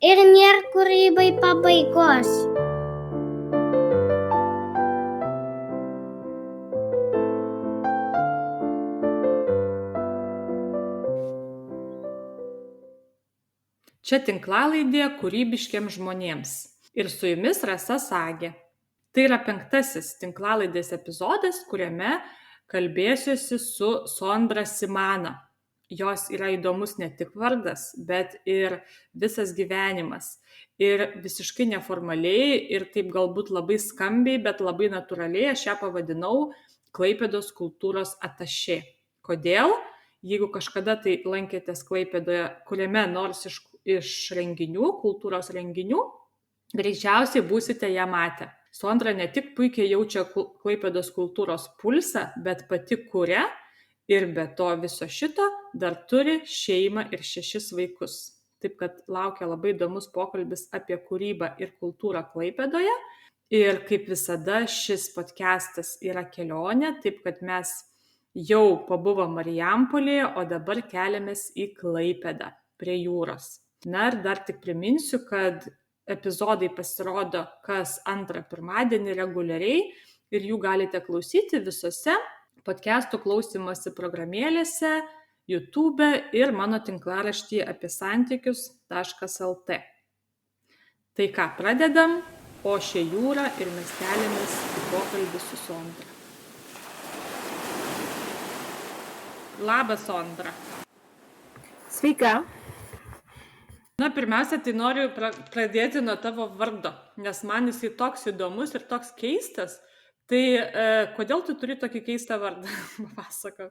Ir nėra kūrybai pabaigos. Čia tinklalaidė kūrybiškiems žmonėms. Ir su jumis Rasa Sagė. Tai yra 5. tinklalaidės epizodas, kuriame kalbėsiuosi su Sondra Simana. Jos yra įdomus ne tik vardas, bet ir visas gyvenimas. Ir visiškai neformaliai ir taip galbūt labai skambiai, bet labai natūraliai aš ją pavadinau Klaipėdos kultūros atašė. Kodėl? Jeigu kažkada tai lankėtės Klaipėdoje, kuriame nors iš renginių, kultūros renginių, greičiausiai būsite ją matę. Sondra ne tik puikiai jaučia Klaipėdos kultūros pulsą, bet pati kuria ir be to viso šito dar turi šeimą ir 6 vaikus. Taip kad laukia labai įdomus pokalbis apie kūrybą ir kultūrą Klaipėdoje. Ir kaip visada šis podcastas yra kelionė, taip kad mes jau pabuvom Marijampolėje, o dabar keliamės į Klaipėdą prie jūros. Na ir dar tik priminsiu, kad epizodai pasirodo kas antrą pirmadienį reguliariai ir jų galite klausyti visose podcastų klausymosi programėlėse, YouTube ir mano tinklaraštyje apie santykius.lt. Tai ką, pradedam, ošia jūra ir mes keliamės į pokalbį su Sondra. Labas, Sondra. Sveika. Na, pirmiausia, tai noriu pradėti nuo tavo vardo, nes man jisai toks įdomus ir toks keistas. Tai kodėl tu turi tokį keistą vardą? Pasakok.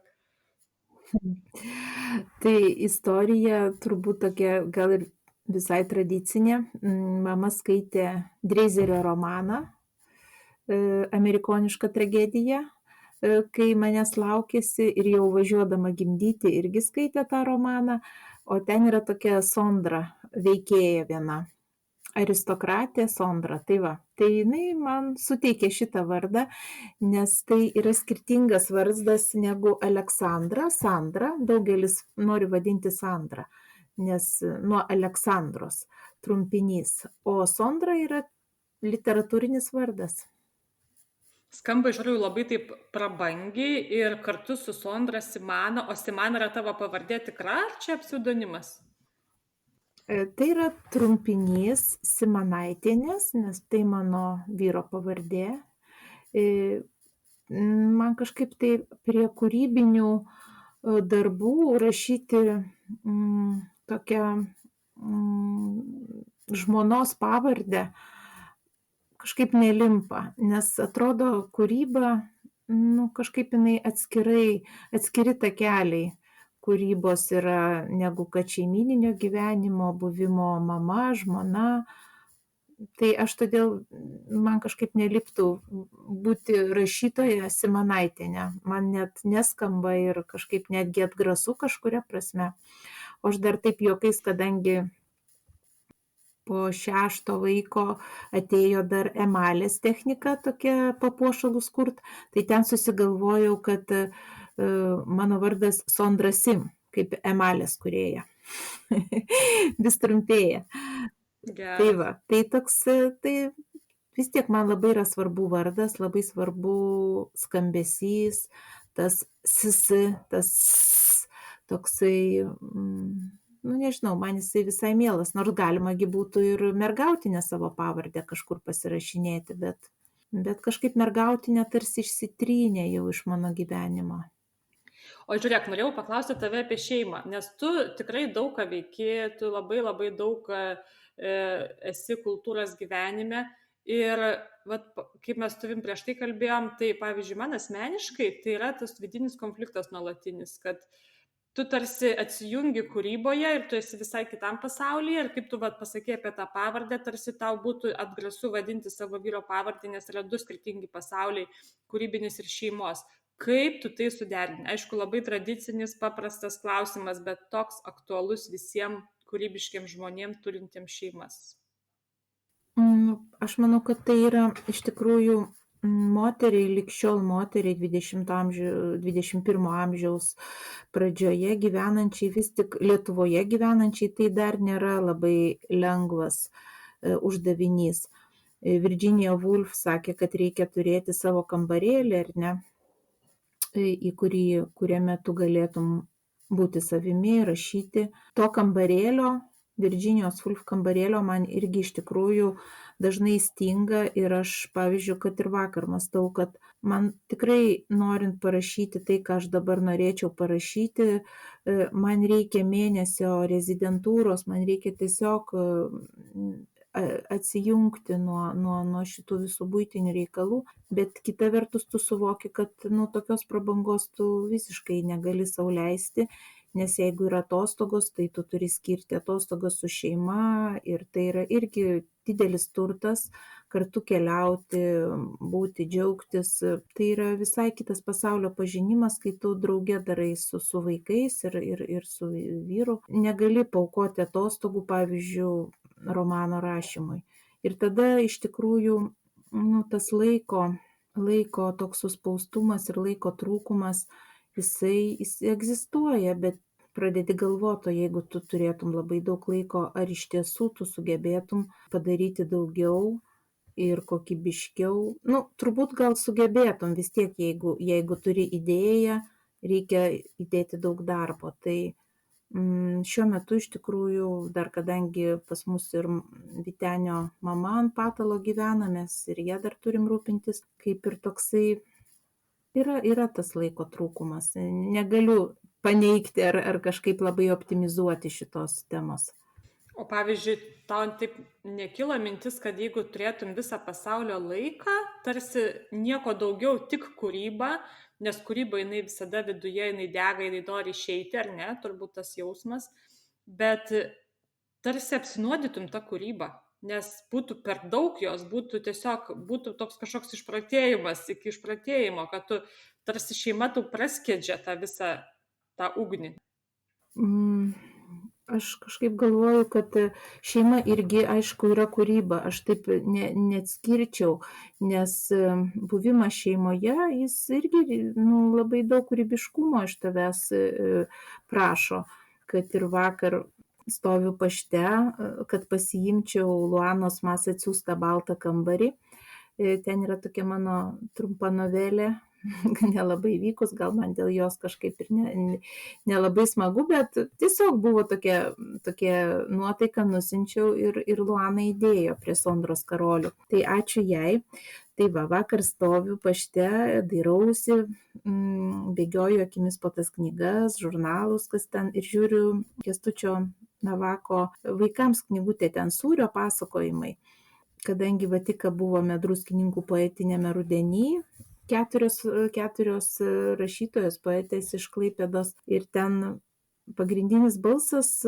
Tai istorija turbūt tokia gal ir visai tradicinė. Mama skaitė Dreizerio romaną Amerikoniška tragedija, kai manęs laukėsi ir jau važiuodama gimdyti irgi skaitė tą romaną, o ten yra tokia Sondra veikėja viena. Aristokratė Sondra, tai va. Tai jinai man suteikė šitą vardą, nes tai yra skirtingas vardas negu Aleksandra, Sandra, daugelis nori vadinti Sandra, nes nuo Aleksandros trumpinys, o Sondra yra literatūrinis vardas. Skamba iš tikrųjų labai taip prabangiai ir kartu su Sondra Simana, o Simana yra tavo pavardė tikra ar čia pseudonimas? Tai yra trumpinys Simanaitienės, nes tai mano vyro pavardė. Man kažkaip tai prie kūrybinių darbų rašyti tokią žmonos pavardę kažkaip nelimpa, nes atrodo kūryba, kažkaip jinai atskiri takeliai kūrybos yra negu kad šeimyninio gyvenimo, buvimo mama, žmona. Tai aš todėl man kažkaip neliptų būti rašytoja Simanaitienė. Man net neskamba ir kažkaip netgi atgrasu kažkuria prasme. O aš dar taip juokais, kadangi po 6 vaiko atėjo dar emalės technika tokia papuošalus kurt, tai ten susigalvojau, kad mano vardas Sondra Sim, kaip emalės kūrėja. Vis trumpėja. Geras. Tai va, tai toks, tai vis tiek man labai yra svarbu vardas, labai svarbu skambesys, tas toksai, nežinau, man jisai visai mielas, nors galimagi būtų ir mergautinę savo pavardę kažkur pasirašinėti, bet kažkaip mergautinė tarsi išsitrynė jau iš mano gyvenimo. O žiūrėk, norėjau paklausti tave apie šeimą, nes tu tikrai daug ką veiki, tu labai daug esi kultūros gyvenime ir kaip mes tavim prieš tai kalbėjom, tai pavyzdžiui, man asmeniškai tai yra tas vidinis konfliktas nuolatinis, kad tu tarsi atsijungi kūryboje ir tu esi visai kitam pasaulyje ir kaip tu pasakei apie tą pavardę, tarsi tau būtų atgrasu vadinti savo vyro pavardę, nes yra 2 skirtingi pasauliai, kūrybinis ir šeimos. Kaip tu tai suderini? Aišku, labai tradicinis, paprastas klausimas, bet toks aktualus visiems kūrybiškiams žmonėms turintiems šeimas. Aš manau, kad tai yra iš tikrųjų moteriai, lig šiol moteriai 21 amžiaus pradžioje gyvenančiai, vis tik Lietuvoje gyvenančiai, tai dar nėra labai lengvas uždavinys. Virginia Woolf sakė, kad reikia turėti savo kambarėlį, ar ne, kuriame tu galėtum būti savimi, rašyti. To kambarėlio, Virginijos Woolf kambarėlio man irgi iš tikrųjų dažnai stinga ir aš, pavyzdžiui, kad ir vakar mąstau, kad man tikrai norint parašyti tai, ką aš dabar norėčiau parašyti, man reikia mėnesio rezidentūros, man reikia tiesiog atsijungti nuo šitų visų buitinių reikalų, bet kita vertus tu suvoki, kad tokios prabangos tu visiškai negali sau leisti, nes jeigu yra atostogos, tai tu turi skirti atostogas su šeima ir tai yra irgi didelis turtas, kartu keliauti, būti, džiaugtis. Tai yra visai kitas pasaulio pažinimas, kai tu drauge darai su vaikais ir su vyru. Negali paaukoti atostogų, pavyzdžiui, romano rašymui. Ir tada iš tikrųjų tas laiko toks suspaustumas ir laiko trūkumas, jisai egzistuoja, bet pradedi galvoti, jeigu tu turėtum labai daug laiko, ar iš tiesų tu sugebėtum padaryti daugiau ir kokybiškiau. Turbūt gal sugebėtum vis tiek, jeigu turi idėją, reikia įdėti daug darbo. Tai šiuo metu iš tikrųjų, dar kadangi pas mus ir Vytenio mama ant patalo gyvena, mes ir ją dar turim rūpintis, kaip ir toksai yra tas laiko trūkumas. Negaliu paneigti ar kažkaip labai optimizuoti šitos temos. O pavyzdžiui, tau taip nekilo mintis, kad jeigu turėtum visą pasaulio laiką, tarsi nieko daugiau, tik kūryba, nes kūryba jinai visada viduje, jinai dega, jinai nori išeiti, ar ne, turbūt tas jausmas, bet tarsi apsinuodytum tą kūrybą, nes būtų per daug jos, būtų toks kažkoks išprotėjimas iki išprotėjimo, kad tu tarsi šeima tu praskiedžia tą visą tą ugnį. Aš kažkaip galvoju, kad šeima irgi, aišku, yra kūryba. Aš taip neatskirčiau, nes buvimas šeimoje, jis irgi labai daug kūrybiškumo iš tavęs prašo. Kad ir vakar stoviu pašte, kad pasiimčiau Luanos Mas atsiųstą baltą kambarį. Ten yra tokia mano trumpa novelė, nelabai vykus, gal man dėl jos kažkaip ir nelabai smagu, bet tiesiog buvo tokia nuotaika, nusinčiau ir Luana įdėjo prie Sondros Karolių. Tai ačiū jai. Tai vakar stoviu pašte, dairausi, bėgioju akimis po tas knygas, žurnalus, kas ten, ir žiūriu Kęstučio Navako vaikams knygutė, ten Sūrio pasakojimai. Kadangi tik buvome Druskininkų poetinėme rudeny, keturios rašytojos poetės iš Klaipėdos, ir ten pagrindinis balsas,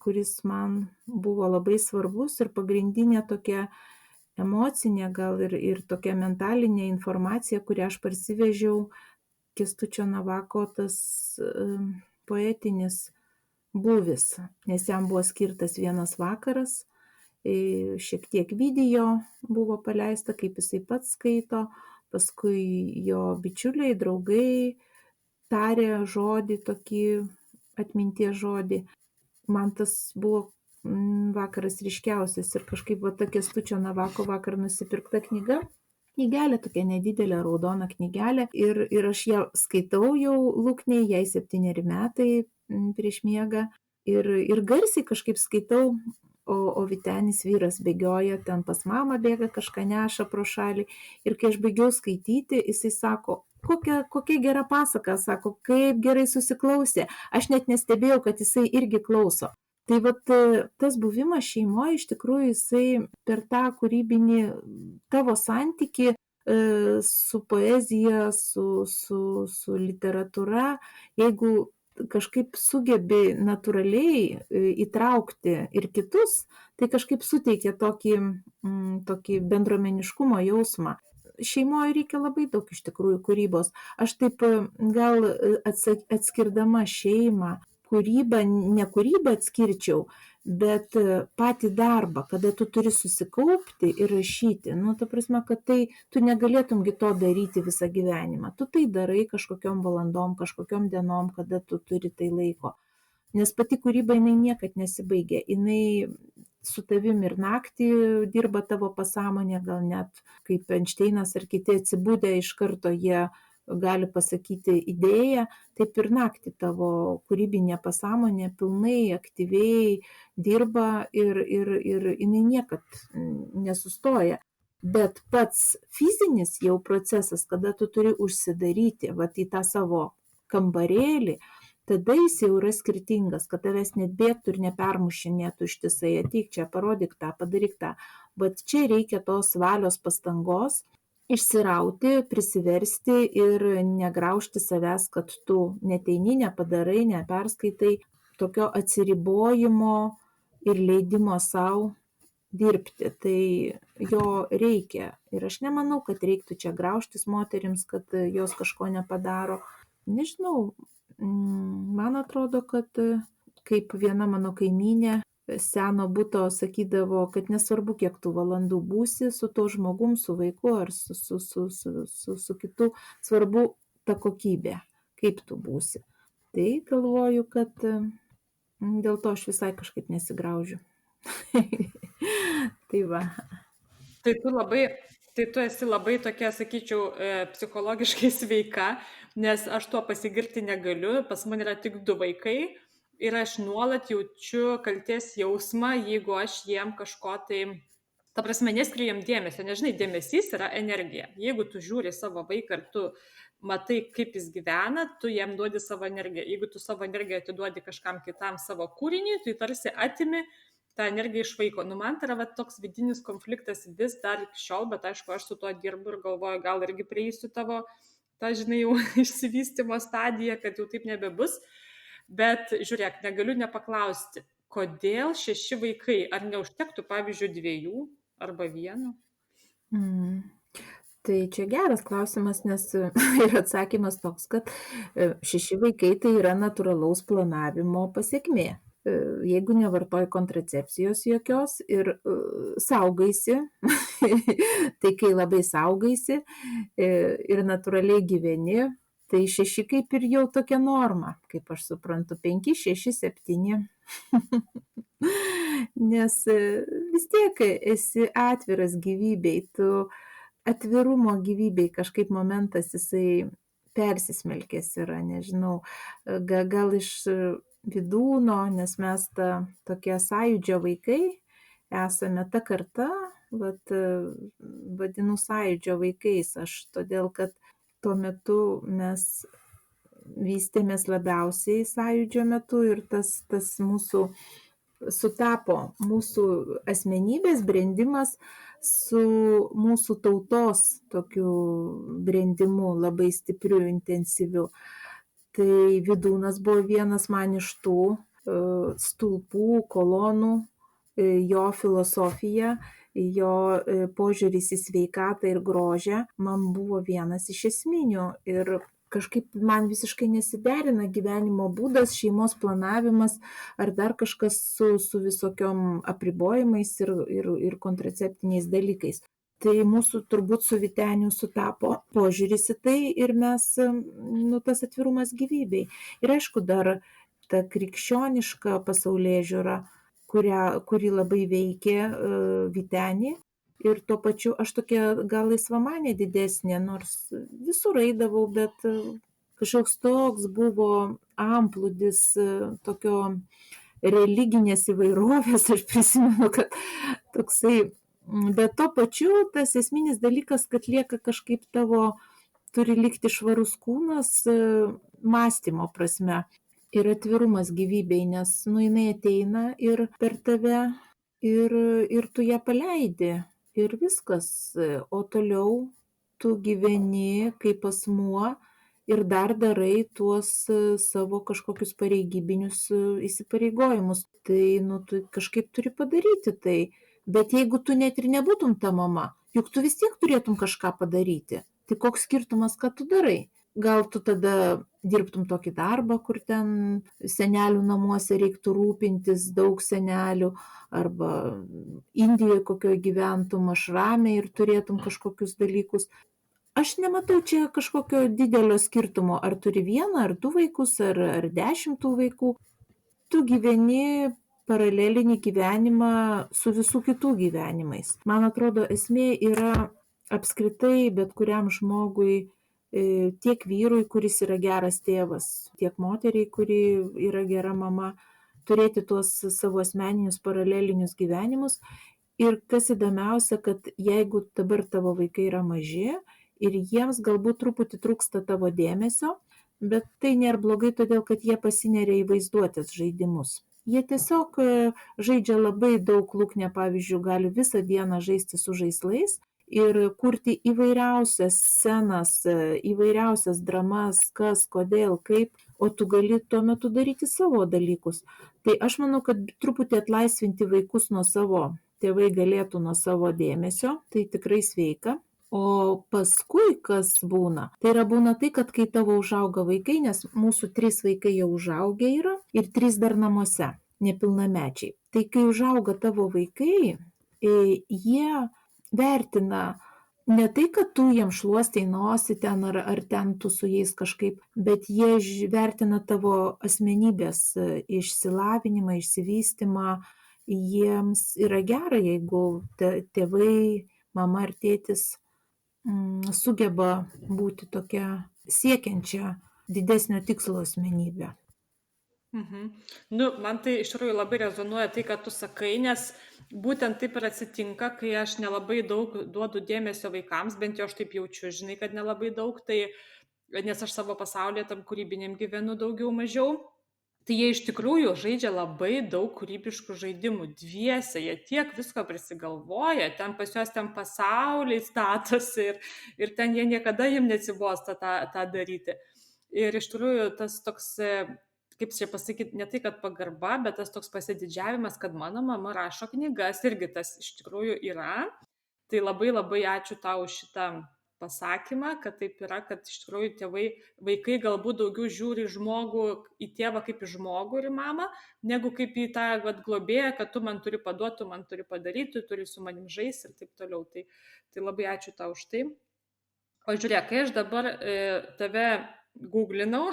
kuris man buvo labai svarbus ir pagrindinė tokia emocinė gal ir tokia mentalinė informacija, kurią aš parsivežiau, Kęstučio Navako tas poetinis būvis, nes jam buvo skirtas vienas vakaras, šiek tiek video buvo paleista, kaip jisai pats skaito, paskui jo bičiuliai, draugai tarė žodį, tokį atminties žodį. Man tas buvo vakaras ryškiausias ir kažkaip ta Kęstučio Navako vakar nusipirkta knygelė, tokia nedidelė raudona knygelė, ir aš ją skaitau jau Luknei, jai 7 metai prieš miegą, ir garsiai kažkaip skaitau, o Vytenis vyras bėgioja, ten pas mamą bėga, kažką neša pro šalį, ir kai aš baigiau skaityti, jisai sako, kokia gera pasaka, sako, kaip gerai susiklausė, aš net nestebėjau, kad jisai irgi klauso. Tai tas buvimas šeimoje iš tikrųjų jisai per tą kūrybinį tavo santykį su poezija, su literatūra, jeigu kažkaip sugebi natūraliai įtraukti ir kitus, tai kažkaip suteikia tokį bendruomeniškumo jausmą. Šeimoje reikia labai daug iš tikrųjų kūrybos. Aš taip gal atskirdama šeimą, kūrybą, ne kūrybą atskirčiau, Bet patį darbą, kada tu turi susikaupti ir rašyti, nu, ta prasme, kad tai tu negalėtumgi to daryti visą gyvenimą. Tu tai darai kažkokiom valandom, kažkokiom dienom, kada tu turi tai laiko. Nes pati kūryba, jinai niekad nesibaigia. Jinai su tavim ir naktį dirba tavo pasąmonė, gal net kaip Einšteinas ar kiti atsibudę iš karto jie gali pasakyti idėją, taip ir naktį tavo kūrybinė pasąmonė pilnai aktyviai dirba ir jinai niekad nesustoja. Bet pats fizinis jau procesas, kada tu turi užsidaryti vat, į tą savo kambarėlį, tada jis jau yra skirtingas, kad tavęs net bėgtų ir nepermušinėtų ištisai, ateik čia, parodyk tą, padaryk tą. Bet čia reikia tos valios pastangos, išsirauti, prisiversti ir negraužti savęs, kad tu neteini, nepadarai, neperskaitai, tokio atsiribojimo ir leidimo savo dirbti. Tai jo reikia. Ir aš nemanau, kad reiktų čia graužtis moterims, kad jos kažko nepadaro. Nežinau, man atrodo, kad kaip viena mano kaimynė seno buto sakydavo, kad nesvarbu, kiek tu valandų būsi su to žmogum, su vaiku ar su kitu, svarbu ta kokybė, kaip tu būsi. Tai galvoju, kad dėl to aš visai kažkaip nesigraužiu. Tai va. Tai tu esi labai tokia, sakyčiau, psichologiškai sveika, nes aš tuo pasigirti negaliu, pas mane yra tik 2 vaikai. Ir aš nuolat jaučiu kaltės jausmą, jeigu aš jiem kažko tai, ta prasme, neskiriu jiem dėmesio. Nežinai, dėmesys yra energija. Jeigu tu žiūri savo vaiką ir tu matai, kaip jis gyvena, tu jam duodi savo energiją. Jeigu tu savo energiją atiduodi kažkam kitam savo kūrinį, tai tarsi atimi tą energiją iš vaiko. Nu, man tai yra toks vidinis konfliktas vis dar iki šiol, bet aišku, aš su tuo dirbu ir galvoju, gal irgi prieisiu tavo, tą, žinai, jau išsivystymo stadiją, kad jau taip nebebus. Bet žiūrėk, negaliu nepaklausti, kodėl 6 vaikai, ar neužtektų, pavyzdžiui, 2 arba 1? Tai čia geras klausimas, nes ir atsakymas toks, kad 6 vaikai tai yra natūralaus planavimo pasiekmė. Jeigu nevartoji kontracepcijos jokios ir saugaisi, tai kai labai saugaisi ir natūraliai gyveni, tai 6 kaip ir jau tokia norma, kaip aš suprantu, 5, 6, 7. Nes vis tiek esi atviras gyvybei, tu atvirumo gyvybei kažkaip momentas jisai persismelkęs yra, nežinau, gal iš Vydūno, nes mes tokie sąjūdžio vaikai esame, ta karta, vadinu sąjūdžio vaikais aš, todėl kad tuo metu mes vystėmės labiausiai sąjūdžio metu ir tas mūsų sutapo, mūsų asmenybės brendimas su mūsų tautos tokiu brendimu labai stipriu, intensyviu. Tai Vydūnas buvo vienas man iš tų stulpų, kolonų, jo filosofija, jo požiūris į sveikatą ir grožę man buvo vienas iš esminių ir kažkaip man visiškai nesiderina gyvenimo būdas, šeimos planavimas ar dar kažkas su visokiom apribojimais ir kontraceptiniais dalykais. Tai mūsų turbūt su Vyteniu sutapo požiūris į tai ir mes, tas atvirumas gyvybei. Ir aišku, dar ta krikščioniška pasaulėžiūra, kuri labai veikė Vytenį. Ir tuo pačiu aš tokia gal laisvamanė didesnė, nors visur eidavau, bet kažkoks toks buvo amplūdis tokio religinės įvairovės. Aš prisimenu, kad toksai, bet tuo pačiu tas esminis dalykas, kad lieka kažkaip turi likti švarus kūnas mąstymo prasme ir atvirumas gyvybei, nes jinai ateina ir per tave ir tu ją paleidi ir viskas, o toliau tu gyveni kaip asmuo ir dar darai tuos savo kažkokius pareigybinius įsipareigojimus. Tai tu kažkaip turi padaryti tai. Bet jeigu tu net ir nebūtum ta mama, juk tu vis tiek turėtum kažką padaryti. Tai koks skirtumas, ką tu darai? Gal tu tada dirbtum tokį darbą, kur ten senelių namuose reiktų rūpintis, daug senelių, arba Indijoje kokioje gyventum ašrame ir turėtum kažkokius dalykus. Aš nematau čia kažkokio didelio skirtumo, ar turi vieną, ar du vaikus, ar 10 vaikų. Tu gyveni paralelinį gyvenimą su visų kitų gyvenimais. Man atrodo, esmė yra apskritai bet kuriam žmogui, tiek vyrui, kuris yra geras tėvas, tiek moteriai, kuri yra gera mama, turėti tuos savo asmeninius paralelinius gyvenimus. Ir kas įdomiausia, kad jeigu dabar tavo vaikai yra maži ir jiems galbūt truputį trūksta tavo dėmesio, bet tai nėra blogai, todėl kad jie pasineria į vaizduotės žaidimus. Jie tiesiog žaidžia labai daug luknę, pavyzdžiui, gali visą dieną žaisti su žaislais ir kurti įvairiausias scenas, įvairiausias dramas, kas, kodėl, kaip, o tu gali tuo metu daryti savo dalykus. Tai aš manau, kad truputį atlaisvinti vaikus nuo savo, tėvai galėtų nuo savo dėmesio, tai tikrai sveika. O paskui kas būna? Tai yra būna tai, kad kai tavo užauga vaikai, nes mūsų 3 vaikai jau užaugę yra ir 3 dar namuose, nepilnamečiai. Tai kai užauga tavo vaikai, jie vertina ne tai, kad tu jiems šluostai nosį ten ar ten tu su jais kažkaip, bet jie vertina tavo asmenybės išsilavinimą, išsivystymą. Jiems yra gera, jeigu tėvai, mama ar tėtis sugeba būti tokia siekiančia didesnio tikslo asmenybė. Man tai iš tikrųjų labai rezonuoja tai, kad tu sakai, nes būtent taip ir atsitinka, kai aš nelabai daug duodu dėmesio vaikams, bent jau aš taip jaučiu, žinai, kad nelabai daug, tai nes aš savo pasaulyje tam kūrybiniam gyvenu daugiau mažiau. Tai jie iš tikrųjų žaidžia labai daug kūrybiškų žaidimų dviese, jie tiek visko prisigalvoja, ten pas juos ten pasauliai statosi ir ten jie niekada jiems neatsibosta tą daryti. Ir iš tikrųjų tas toks, kaip čia pasakyti, ne tai, kad pagarba, bet tas toks pasididžiavimas, kad mano mama rašo knygas, irgi tas iš tikrųjų yra. Tai labai labai ačiū tau už šitą pasakymą, kad taip yra, kad iš tikrųjų vaikai galbūt daugiau žiūri į tėvą kaip į žmogų ir į mamą, negu kaip į tą globėją, kad tu man turi paduoti, tu man turi padaryti, tu turi su manim žaisti ir taip toliau. Tai labai ačiū tau už tai. O žiūrėk, kai aš dabar tave googlinau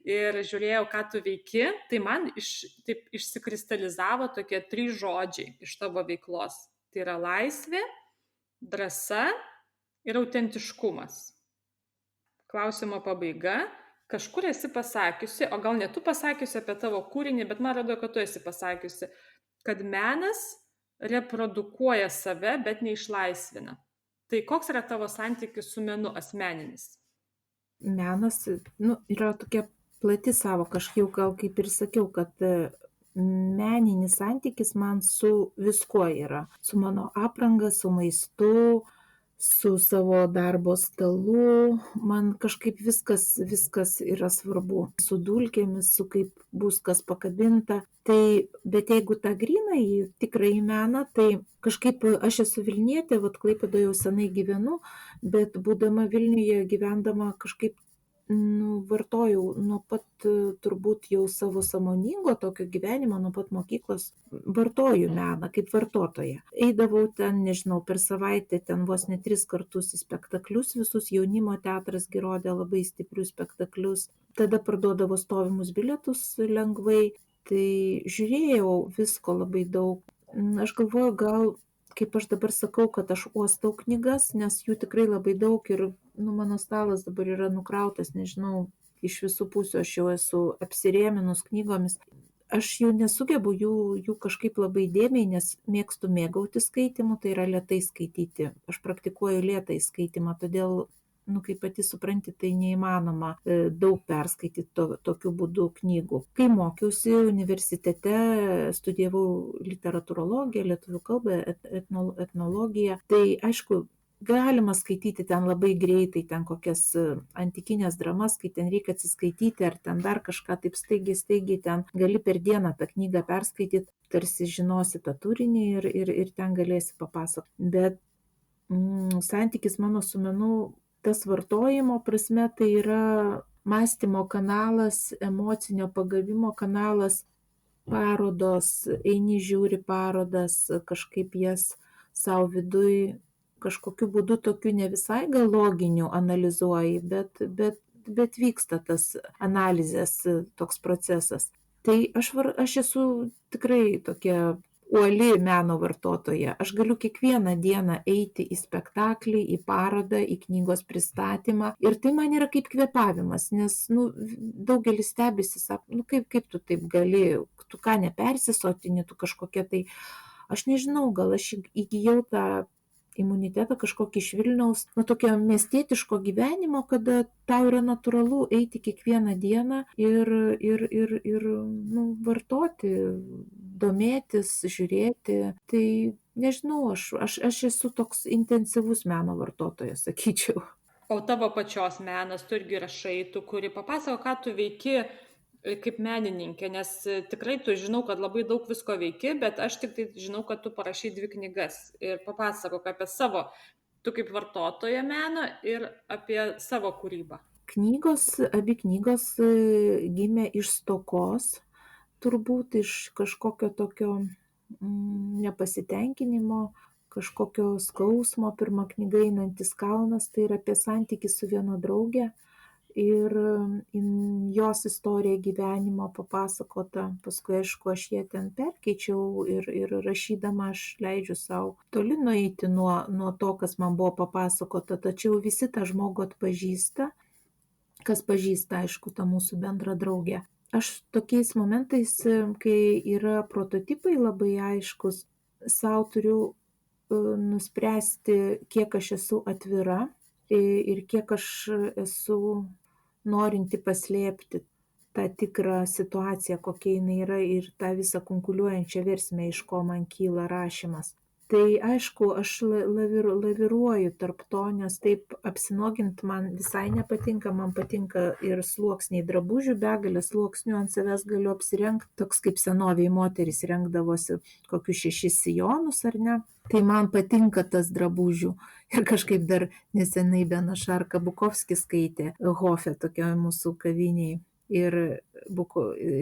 ir žiūrėjau, ką tu veiki, tai man taip išsikristalizavo tokie 3 žodžiai iš tavo veiklos. Tai yra laisvė, drąsa ir autentiškumas. Klausimo pabaiga. Kažkur esi pasakiusi, o gal ne tu pasakiusi apie tavo kūrinį, bet man atrodo, kad tu esi pasakiusi, kad menas reprodukuoja save, bet neišlaisvina. Tai koks yra tavo santykis su menu asmeninis? Menas yra tokia plati savoka, aš jau gal kaip ir sakiau, kad meninis santykis man su viskuo yra. Su mano apranga, su maistu, su savo darbo stalu, man kažkaip viskas yra svarbu. Su dulkėmis, su kaip bus kas pakabinta. Bet jeigu tą grynąjį tikrąjį meną, tai kažkaip aš esu Vilnietė, Klaipėdoje jau senai gyvenu, bet būdama Vilniuje, gyvendama kažkaip vartojau nuo pat turbūt jau savo sąmoningo tokio gyvenimo, nuo pat mokyklos vartoju meną kaip vartotoja. Eidavau ten, nežinau, per savaitę ten vos ne 3 kartus į spektaklius, visus jaunimo teatras rodė labai stiprius spektaklius. Tada parduodavo stovimus bilietus lengvai, tai žiūrėjau visko labai daug. Aš galvoju, gal kaip aš dabar sakau, kad aš uostau knygas, nes jų tikrai labai daug ir mano stalas dabar yra nukrautas, nežinau, iš visų pusių aš jau esu apsirėminus knygomis. Aš jau nesugebu jų kažkaip labai dėmiai, nes mėgstu mėgauti skaitimu, tai yra lėtai skaityti. Aš praktikuoju lėtai skaitimą, todėl, kaip pati supranti, tai neįmanoma daug perskaityti tokiu būdu knygų. Kai mokiausi universitete, studijavau literatūrologiją, lietuvių kalbą, etnologiją, tai aišku, galima skaityti ten labai greitai, ten kokias antikinės dramas, kai ten reikia atsiskaityti, ar ten dar kažką taip staigiai ten gali per dieną tą knygą perskaityti, tarsi žinosi tą turinį ir ten galėsi papasakoti. Bet santykis mano su menu, tas vartojimo prasme, tai yra mąstymo kanalas, emocinio pagavimo kanalas, parodos, eini žiūri parodas, kažkaip jas savo viduj kažkokiu būdu tokiu ne visai gal loginiu analizuoji, bet vyksta tas analizės toks procesas. Tai aš esu tikrai tokia uoli meno vartotoja. Aš galiu kiekvieną dieną eiti į spektaklį, į parodą, į knygos pristatymą ir tai man yra kaip kvėpavimas, nes daugelis stebisi, sako, kaip tu taip gali, tu ką nepersisotini, tu kažkokia tai, aš nežinau, gal aš įgijau tą imunitetą kažkokį iš Vilniaus, tokio miestietiško gyvenimo, kada tau yra natūralu eiti kiekvieną dieną ir vartoti, domėtis, žiūrėti. Tai nežinau, aš esu toks intensyvus meno vartotojas, sakyčiau. O tavo pačios menas, tu irgi rašai, tu kuri, papasako, ką tu veiki kaip menininkė, nes tikrai tu žinau, kad labai daug visko veiki, bet aš tik tai žinau, kad tu parašai 2 knygas ir papasakok apie savo, tu kaip vartotoja meno ir apie savo kūrybą. Abi knygos gimė iš stokos, turbūt iš kažkokio tokio nepasitenkinimo, kažkokio skausmo. Pirma knyga Einantis kalnas, tai yra apie santykį su viena draugė. Ir jos istorija gyvenimo papasakota, paskui aišku aš ją ten perkeičiau ir rašydama aš leidžiu savo toli nueiti nuo to, kas man buvo papasakota, tačiau visi tą žmogų atpažįsta, kas pažįsta, aišku, tą mūsų bendrą draugę. Aš tokiais momentais, kai yra prototipai labai aiškus, savo turiu nuspręsti, kiek aš esu atvira ir kiek aš esu norinti paslėpti tą tikrą situaciją, kokia jinai yra ir tą visą kunkuliuojančią versmę, iš ko man kyla rašymas. Tai aišku, aš laviruoju tarp to, nes taip apsinogint man visai nepatinka, man patinka ir sluoksniai drabužių, begalė sluoksnių ant savęs galiu apsirengti, toks kaip senoviai moteris rengdavosi kokius 6 sijonus ar ne. Tai man patinka tas drabužių. Ir kažkaip dar nesenai Benas Šarka Bukovskis skaitė Hofe, tokioje mūsų kaviniai. Ir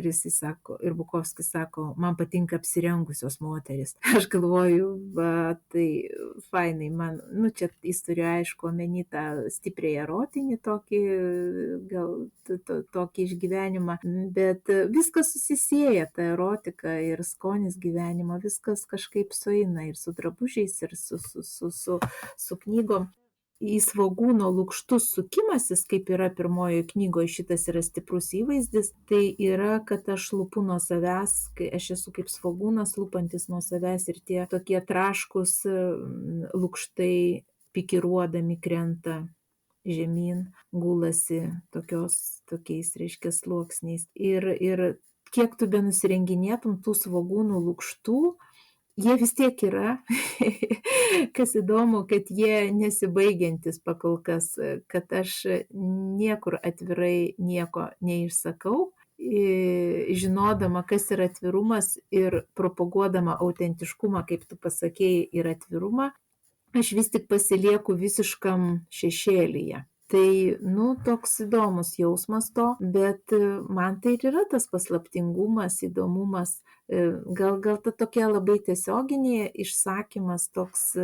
jisai sako, ir Bukovskis sako, man patinka apsirengusios moteris. Aš galvoju, tai fainai, man, čia jis turi aišku omeny tą stipriai erotinį tokį, gal tokį išgyvenimą, bet viskas susisieja, ta erotika ir skonis gyvenimo, viskas kažkaip sueina ir su drabužiais, ir su knygom. Į Svogūno lukštus sukimasis, kaip yra pirmojoje knygoje, šitas yra stiprus įvaizdis, tai yra, kad aš lupu nuo savęs, kai aš esu kaip svogūnas lupantis nuo savęs ir tie tokie traškus lukštai pikiruodami krenta žemyn, gulasi tokiais, reiškia, sluoksniais. Ir kiek tu benusirenginėtum tų svogūnų lukštų, jie vis tiek yra, kas įdomu, kad jie nesibaigiantis pakolkas, kad aš niekur atvirai nieko neišsakau, žinodama, kas yra atvirumas ir propaguodama autentiškumą, kaip tu pasakėjai, ir atvirumą, aš vis tik pasilieku visiškam šešėlyje. Tai, toks įdomus jausmas to, bet man tai ir yra tas paslaptingumas, įdomumas, gal ta tokia labai tiesioginė išsakymas, toks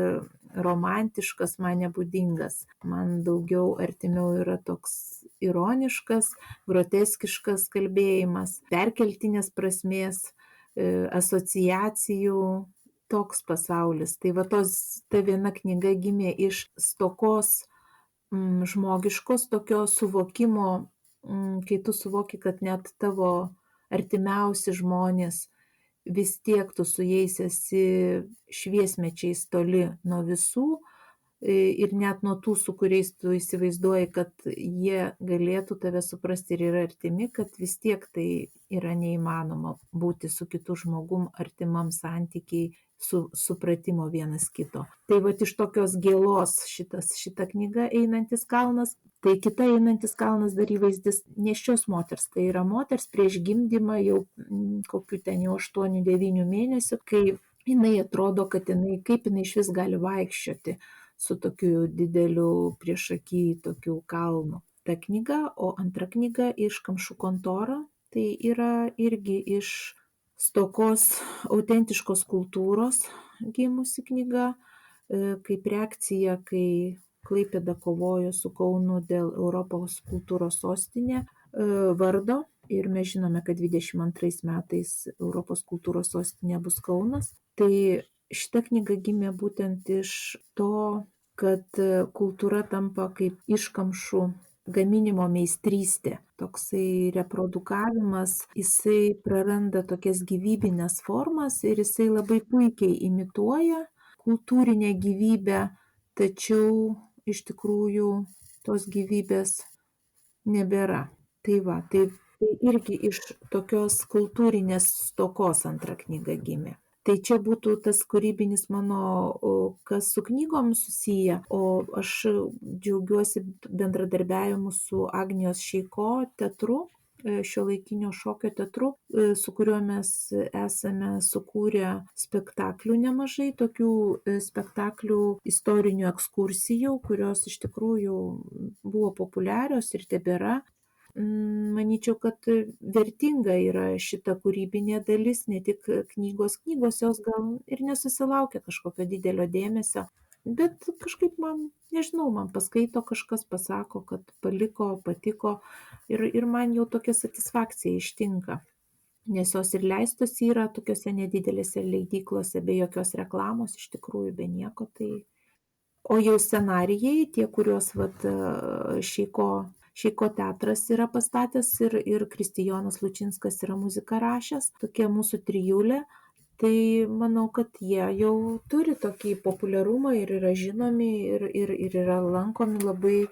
romantiškas, man nebūdingas. Man daugiau artimiau yra toks ironiškas, groteskiškas kalbėjimas, perkeltinės prasmės, asociacijų, toks pasaulis. Tai ta viena knyga gimė iš stokos žmogiškos tokio suvokimo, kai tu suvoki, kad net tavo artimiausi žmonės, vis tiek tu su jais esi šviesmečiais toli nuo visų ir net nuo tų, su kuriais tu įsivaizduoji, kad jie galėtų tave suprasti ir yra artimi, kad vis tiek tai yra neįmanoma būti su kitu žmogum artimam santykiai, su supratimo vienas kito. Tai iš tokios gėlos šita knyga Einantis kalnas, tai kita Einantis kalnas dar įvaizdis nėščios moters. Tai yra moters prieš gimdymą jau kokiu ten jau 8-9 mėnesių, kai jinai atrodo, kad kaip jinai išvis gali vaikščioti su tokiu dideliu priešaky tokiu kalnu. ta knyga, o antra knyga iš Kamšų kontora. Tai yra irgi iš stokos autentiškos kultūros gimusi knyga, kaip reakcija, kai Klaipėda kovojo su Kaunu dėl Europos kultūros sostinė vardo. Ir mes žinome, kad 22 metais Europos kultūros sostinė bus Kaunas. Tai šita knyga gimė būtent iš to, kad kultūra tampa kaip iškamšų gaminimo meistrystė. Toksai reprodukavimas, jisai praranda tokias gyvybinės formas ir jisai labai puikiai imituoja kultūrinę gyvybę, tačiau iš tikrųjų tos gyvybės nebėra. Tai va, tai irgi iš tokios kultūrinės stokos antra knyga gimė. Tai čia būtų tas kūrybinis mano, kas su knygom susiję, o aš džiaugiuosi bendradarbiavimu su Agnijos Šeiko teatru, šiuolaikinio šokio teatru, su kuriuo mes esame sukūrę spektaklių nemažai, tokių spektaklių istorinių ekskursijų, kurios iš tikrųjų buvo populiarios ir tebėra. Manyčiau, kad vertinga yra šita kūrybinė dalis, ne tik knygos. Knygos jos gal ir nesusilaukia kažkokio didelio dėmesio, bet kažkaip man, nežinau, man paskaito kažkas, pasako, kad paliko, patiko ir man jau tokia satisfakcija ištinka. Nes jos ir leistos yra tokiuose nedidelėse leidyklose, be jokios reklamos, iš tikrųjų be nieko. Tai... O jau scenarijai, tie, kuriuos Šeiko teatras yra pastatęs ir Kristijonas Lučinskas yra muziką rašęs, tokia mūsų trijulė, tai manau, kad jie jau turi tokį populiarumą ir yra žinomi ir yra lankomi labai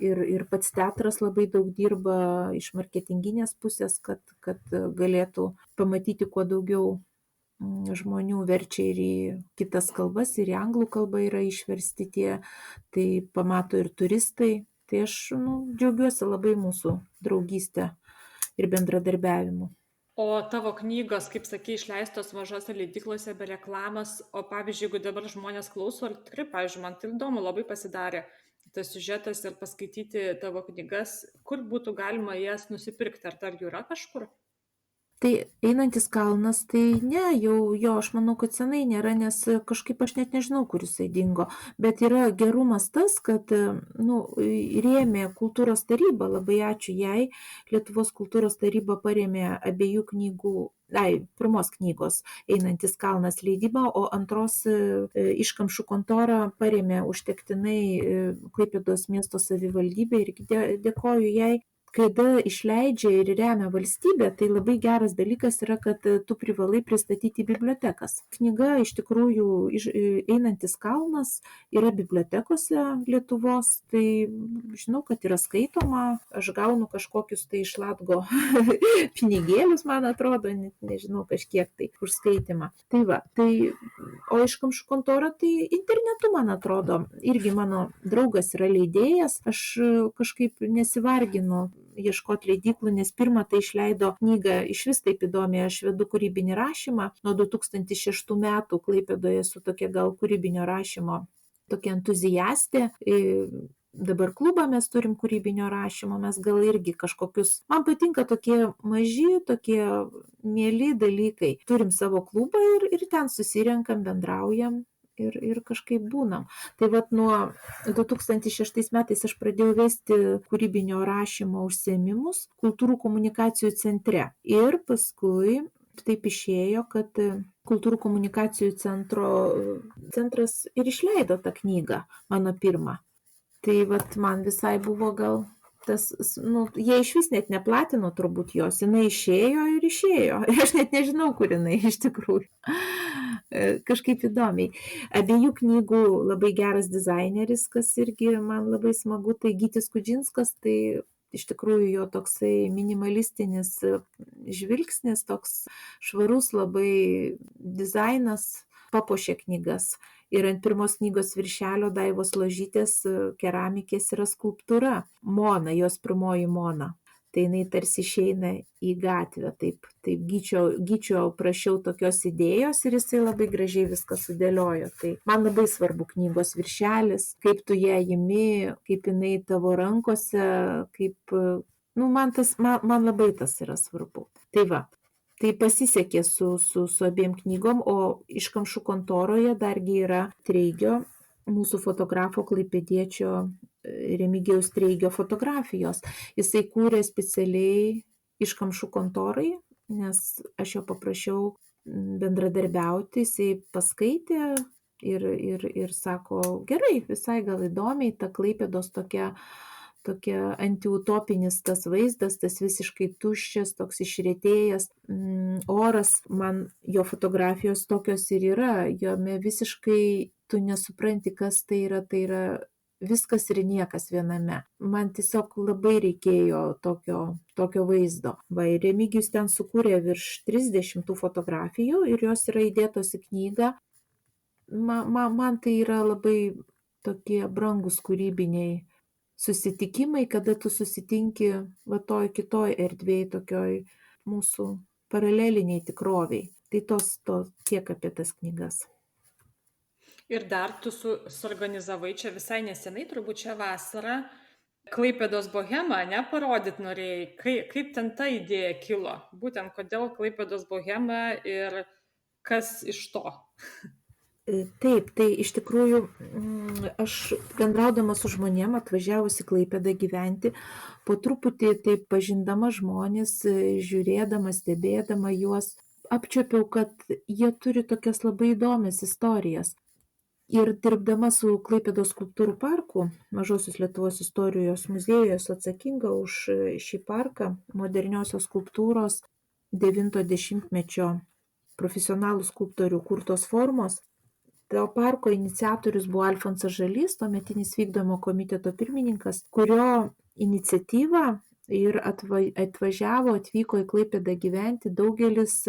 ir pats teatras labai daug dirba iš marketinginės pusės, kad galėtų pamatyti kuo daugiau žmonių, verčia ir į kitas kalbas, ir į anglų kalbą yra išversti tie, tai pamato ir turistai. Tai aš džiaugiuosi labai mūsų draugystę ir bendradarbiavimu. O tavo knygos, kaip sakei, išleistos mažose leidyklose be reklamos, o pavyzdžiui, jeigu dabar žmonės klauso, ar tikrai, pavyzdžiui, man tai įdomu, labai pasidarė tas siužetas ir paskaityti tavo knygas, kur būtų galima jas nusipirkti, ar jų yra kažkur? Tai Einantis kalnas, tai ne, jau jo, aš manau, kad senai nėra, nes kažkaip aš net nežinau, kur jisai dingo. Bet yra gerumas tas, kad rėmė kultūros taryba, labai ačiū jai. Lietuvos kultūros taryba parėmė abiejų knygų, pirmos knygos Einantis kalnas leidybą, o antros iš Kamšų kontorą parėmė užtektinai Klaipėdos miesto savivaldybė ir dėkoju jai. Kada išleidžia ir remia valstybė, tai labai geras dalykas yra, kad tu privalai pristatyti bibliotekas. Knyga iš tikrųjų Einantis kalnas yra bibliotekose Lietuvos, tai žinau, kad yra skaitoma, aš gaunu kažkokius tai iš Latgo pinigėlius, man atrodo, nežinau, kažkiek tai už skaitimą. Tai va, o iš Kamšų kontorą, tai internetu, man atrodo, irgi mano draugas yra leidėjas, aš kažkaip nesivarginu ieškoti leidyklų, nes pirmą tai išleido knygą, iš vis taip įdomiai, aš vedu kūrybinį rašymą, nuo 2006 metų Klaipėdoje esu tokia gal kūrybinio rašymo, tokia entuziastė. Dabar klubą mes turim kūrybinio rašymo, mes gal irgi kažkokius, man patinka tokie maži, tokie mieli dalykai. Turim savo klubą ir ten susirenkam, bendraujam. Ir kažkaip būnam. Tai vat nuo 2006 metais aš pradėjau vesti kūrybinio rašymo užsiėmimus Kultūrų komunikacijų centre. Ir paskui taip išėjo, kad Kultūrų komunikacijų centras ir išleido tą knygą, mano pirmą. Tai vat man visai buvo gal tas, jie iš vis net neplatino turbūt jos, jinai išėjo ir išėjo. Aš net nežinau, kur jinai iš tikrųjų. Kažkaip įdomiai. Abiejų knygų labai geras dizaineris, kas irgi man labai smagu, tai Gytis Kudžinskas, tai iš tikrųjų jo toksai minimalistinis žvilgsnis, toks švarus labai dizainas papuošė knygas. Ir ant pirmos knygos viršelio Daivos Ložytės keramikės yra skulptūra Mona, jos pirmoji Mona. tai jinai tarsi išeina į gatvę. Taip Gyčio prašiau tokios idėjos ir jisai labai gražiai viską sudėliojo. Tai man labai svarbu knygos viršelis, kaip tu ją imi, kaip jinai tavo rankose, kaip, man labai tas yra svarbu. Tai va. Tai pasisekė su abiem knygom, o Iškamšų kontoroje dargi yra Treigio, mūsų fotografo klaipėdiečio Remigijaus Treigio fotografijos. Jisai kūrė specialiai Iškamšų kontorai, nes aš jo paprašiau bendradarbiauti, jisai paskaitė ir sako, gerai, visai gal įdomiai, ta Klaipėdos tokia antiutopinis tas vaizdas, tas visiškai tuščias, toks išretėjęs oras, man jo fotografijos tokios ir yra, jome visiškai tu nesupranti, kas tai yra viskas ir niekas viename. Man tiesiog labai reikėjo tokio vaizdo. Va, ir Remigijus ten sukūrė virš 30 fotografijų ir jos yra įdėtos į knygą. Man tai yra labai tokie brangus kūrybiniai susitikimai, kada tu susitinki va toj kitoj erdvėj, tokioj mūsų paraleliniai tikroviai. Tai tiek apie tas knygas. Ir dar tu suorganizavai čia visai nesenai, turbūt šią vasarą, Klaipėdos bohemą, parodyt norėjai. Kaip ten ta idėja kilo? Būtent kodėl Klaipėdos bohema ir kas iš to? Taip, tai iš tikrųjų aš bendraudama su žmonėm, atvažiavusi Klaipėdą gyventi, po truputį taip pažindama žmonės, žiūrėdama, stebėdama juos, apčiuopiau, kad jie turi tokias labai įdomias istorijas. Ir dirbdama su Klaipėdos skulptūrų parku, Mažosios Lietuvos istorijos muziejuje, esu atsakinga už šį parką, moderniosios skulptūros 90-mečio profesionalų skulptorių kurtos formos. To parko iniciatorius buvo Alfonsas Žalys, tuometinis vykdomo komiteto pirmininkas, kurio iniciatyva ir atvyko į Klaipėdą gyventi daugelis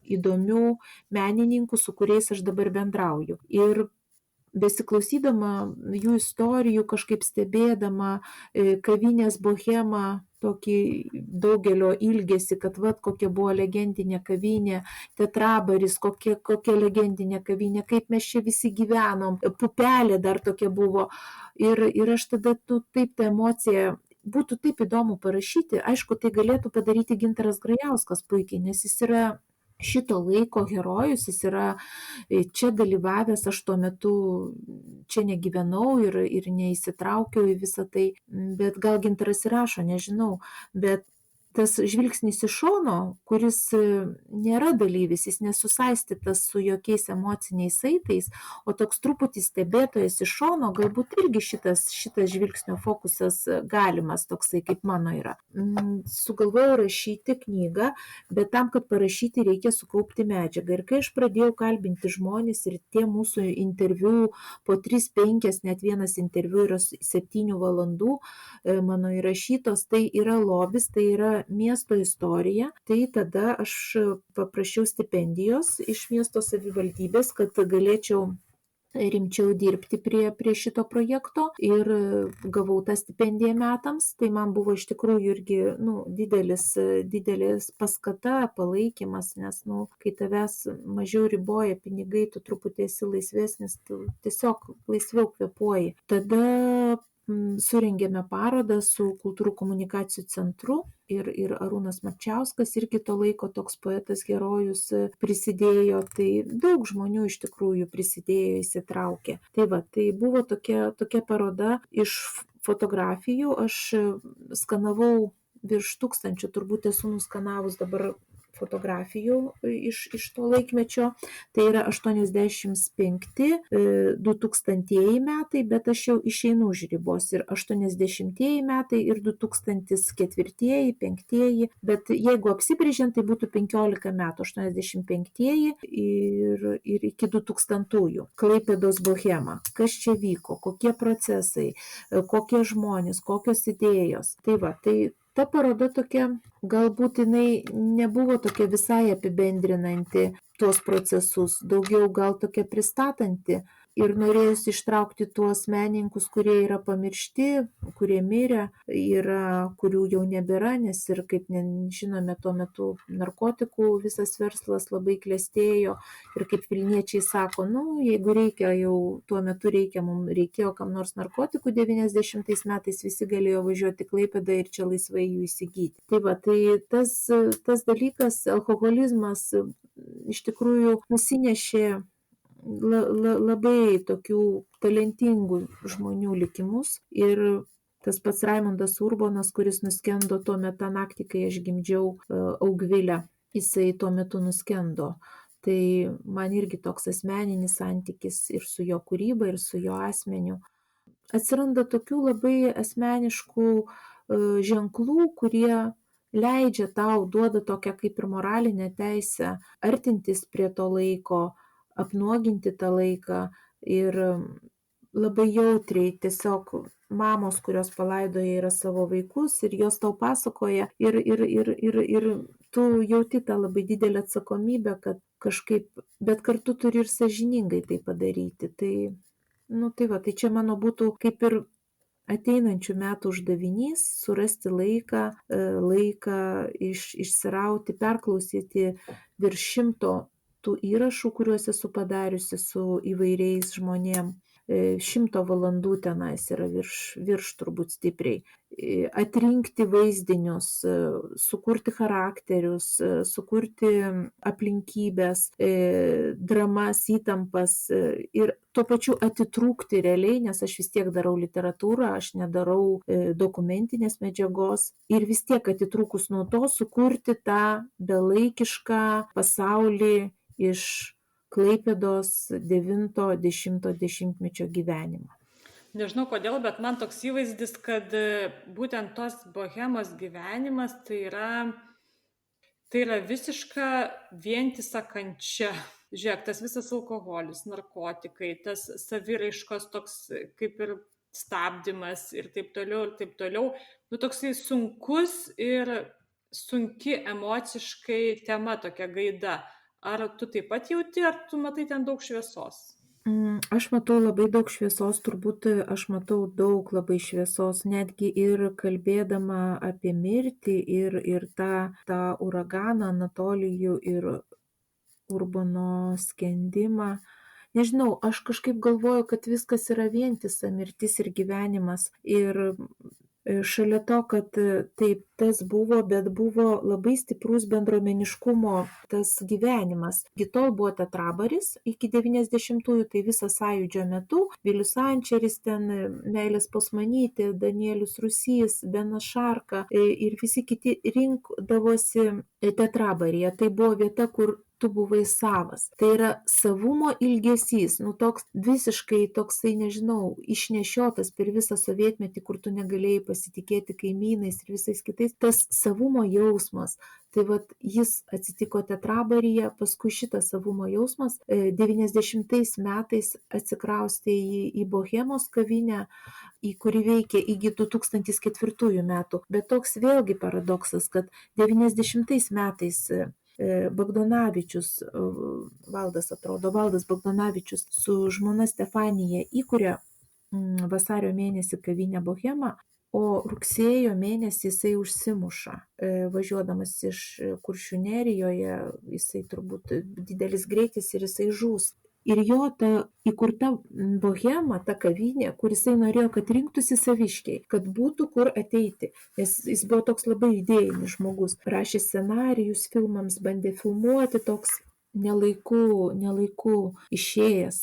įdomių menininkų, su kuriais aš dabar bendrauju. Ir besiklausydama jų istorijų, kažkaip stebėdama kavinės bohemą, tokį daugelio ilgesį, kad kokia buvo legendinė kavinė, Tetrabaris, kokia legendinė kavinė, kaip mes čia visi gyvenom, Pupelė dar tokia buvo. Ir aš tada, taip ta emocija, būtų taip įdomu parašyti, aišku, tai galėtų padaryti Gintaras Grajauskas puikiai, nes jis yra šito laiko herojus, jis yra čia dalyvavęs, aš tuo metu čia negyvenau ir neįsitraukiau į visą tai, bet gal Gintaras įrašo, nežinau, bet tas žvilgsnis iš šono, kuris nėra dalyvis, jis nesusaistytas su jokiais emociniais saitais, o toks truputį stebėtojas iš šono, galbūt irgi šitas žvilgsnio fokusas galimas, toksai kaip mano yra. Sugalvojau rašyti knygą, bet tam, kad parašyti, reikia sukaupti medžiagą. Ir kai aš pradėjau kalbinti žmonės ir tie mūsų interviu po 3-5, net vienas interviu yra 7 valandų mano įrašytos, tai yra lobis, tai yra miesto istorija, tai tada aš paprašiau stipendijos iš miesto savivaldybės, kad galėčiau rimčiau dirbti prie šito projekto ir gavau tą stipendiją metams, tai man buvo iš tikrųjų irgi didelis paskata, palaikymas, nes kai tavęs mažiau riboja pinigai, tu truputį esi laisvesnis, tu tiesiog laisviau kvėpuoji. Tada surengėme parodą su Kultūrų komunikacijų centru ir Arūnas Marčiauskas, irgi to laiko toks poetas herojus prisidėjo, tai daug žmonių iš tikrųjų prisidėjo, įsitraukė. Tai buvo tokia paroda iš fotografijų, aš skanavau virš 1000, turbūt esu nuskanavus dabar fotografijų iš to laikmečio, tai yra 85, 2000 metai, bet aš jau išeinu už ribos ir 80 metai ir 2004, 2005, bet jeigu apsibrėžiant, tai būtų 15 metų, 85 ir iki 2000. Klaipėdos bohema. Kas čia vyko, kokie procesai, kokie žmonės, kokios idėjos. Tai ta paroda tokia, galbūt jinai nebuvo tokia visai apibendrinanti tuos procesus, daugiau gal tokia pristatanti. ir norėjosi ištraukti tuos menininkus, kurie yra pamiršti, kurie mirė, kurių jau nebėra, nes ir kaip žinome, tuo metu narkotikų visas verslas labai klestėjo ir kaip vilniečiai sako, jeigu reikia, jau tuo metu mums reikėjo kam nors narkotikų 90 metais, visi galėjo važiuoti į Klaipėdą ir čia laisvai jų įsigyti. Tai tas dalykas, alkoholizmas iš tikrųjų nusinešė labai tokių talentingų žmonių likimus ir tas pats Raimundas Urbonas, kuris nuskendo tuo metu tą naktį, kai aš gimdžiau Augvilę, jisai tuo metu nuskendo. Tai man irgi toks asmeninis santykis ir su jo kūryba, ir su jo asmeniu. Atsiranda tokių labai asmeniškų ženklų, kurie leidžia tau, duoda tokią kaip ir moralinę teisę artintis prie to laiko, apnuoginti tą laiką ir labai jautriai tiesiog mamos, kurios palaidoja yra savo vaikus ir jos tau pasakoja ir tu jauti tą labai didelę atsakomybę, kad kažkaip, bet kartu turi ir sąžiningai tai padaryti. Tai čia mano būtų kaip ir ateinančių metų uždavinys surasti laiką išsirauti, perklausyti virš 100 tų įrašų, kuriuos esu padariusi su įvairiais žmonėm. 100 valandų tenais yra virš turbūt stipriai. Atrinkti vaizdinius, sukurti charakterius, sukurti aplinkybės, dramas, įtampas ir tuo pačiu atitrūkti realiai, nes aš vis tiek darau literatūrą, aš nedarau dokumentinės medžiagos ir vis tiek atitrūkus nuo to sukurti tą belaikišką pasaulį iš Klaipėdos 9-10 gyvenimą. Nežinau kodėl, bet man toks įvaizdis, kad būtent tos bohemos gyvenimas tai yra visiška vientisa kančia. Žiūrėk, tas visas alkoholis, narkotikai, tas saviraiškos toks kaip ir stabdymas ir taip toliau. Toksai sunkus ir sunki emociškai tema, tokia gaida. Ar tu taip pat jauti, ar tu matai ten daug šviesos? Aš matau labai daug šviesos, turbūt aš matau daug labai šviesos, netgi ir kalbėdama apie mirtį ir tą uraganą Anatolijų ir Urbono skendimą. Nežinau, aš kažkaip galvoju, kad viskas yra vientisa, mirtis ir gyvenimas. Ir šalia to, kad taip tas buvo, bet buvo labai stiprus bendruomeniškumo tas gyvenimas. Iki tol buvo teatrabaris, iki 90-ųjų, tai visą sąjūdžio metu, Vilius Ančeris, ten Meilės Posmanytė, Danielius Rusys, Benas Šarka ir visi kiti rinkdavosi teatrabaryje. Tai buvo vieta, kur tu buvai savas. Tai yra savumo ilgesys, toks visiškai toksai, nežinau, išnešiotas per visą sovietmetį, kur tu negalėjai pasitikėti kaimynais ir visais kitais. Tas savumo jausmas, tai jis atsitiko teatrabaryje, paskui šitas savumo jausmas 90 metais atsikraustė į Bohemos kavinę, į kuri veikė iki 2004 metų. Bet toks vėlgi paradoksas, kad 90 metais Bagdonavičius, Valdas Bagdonavičius su žmona Stefanija įkuria vasario mėnesį kavinę Bohemą, o rugsėjo mėnesį jisai užsimuša, važiuodamas iš Kuršių Nerijoje, jisai turbūt didelis greitis ir jisai žūs. Ir jo ta įkurta Bohema, ta kavinė, kur jisai norėjo, kad rinktųsi saviškiai, kad būtų kur ateiti, nes jis buvo toks labai idėjinis žmogus, rašė scenarijus filmams, bandė filmuoti, toks nelaiku išėjęs,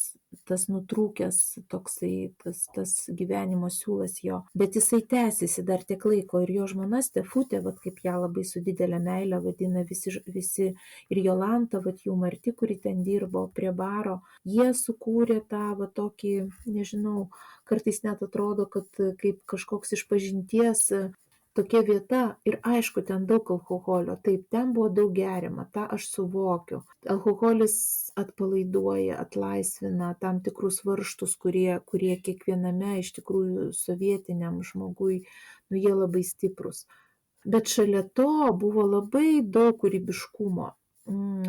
tas nutrūkęs toksai, tas gyvenimo siūlas jo, bet jisai tęsiasi dar tiek laiko ir jo žmona Stefutė, kaip ją labai su didelė meile vadina visi ir Jolanta, jų Marti, kuri ten dirbo prie baro, jie sukūrė tą tokį, nežinau, kartais net atrodo, kad kaip kažkoks išpažinties tokia vieta ir aišku, ten daug alkoholio, taip, ten buvo daug geriama, tą aš suvokiu. Alkoholis atpalaiduoja, atlaisvina tam tikrus varžtus, kurie kiekviename iš tikrųjų sovietiniam žmogui, jie labai stiprus. Bet šalia to buvo labai daug kūrybiškumo.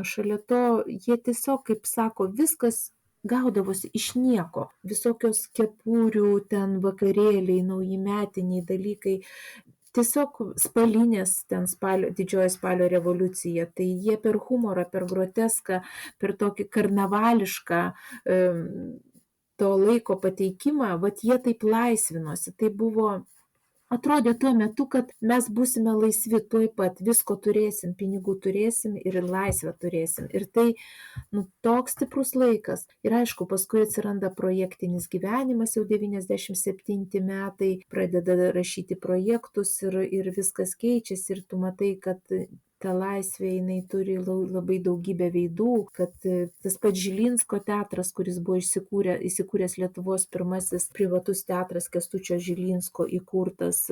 Šalia to jie tiesiog, kaip sako, viskas gaudavosi iš nieko. Visokios kepurių, ten vakarėliai, naujimetiniai dalykai. Tiesiog spalinės, ten didžioji spalio revoliucija, tai jie per humorą, per groteską, per tokį karnavališką to laiko pateikimą, vat jie taip laisvinosi. Tai buvo, atrodė tuo metu, kad mes būsime laisvi tuoj pat, visko turėsim, pinigų turėsim ir laisvę turėsim. Ir tai, toks stiprus laikas. Ir aišku, paskui atsiranda projektinis gyvenimas, jau 97 metai, pradeda rašyti projektus ir viskas keičiasi ir tu matai, kad ta laisvė, jinai turi labai daugybę veidų, kad tas pats Žilinsko teatras, kuris buvo įsikūręs Lietuvos pirmasis privatus teatras Kęstučio Žilinsko įkurtas,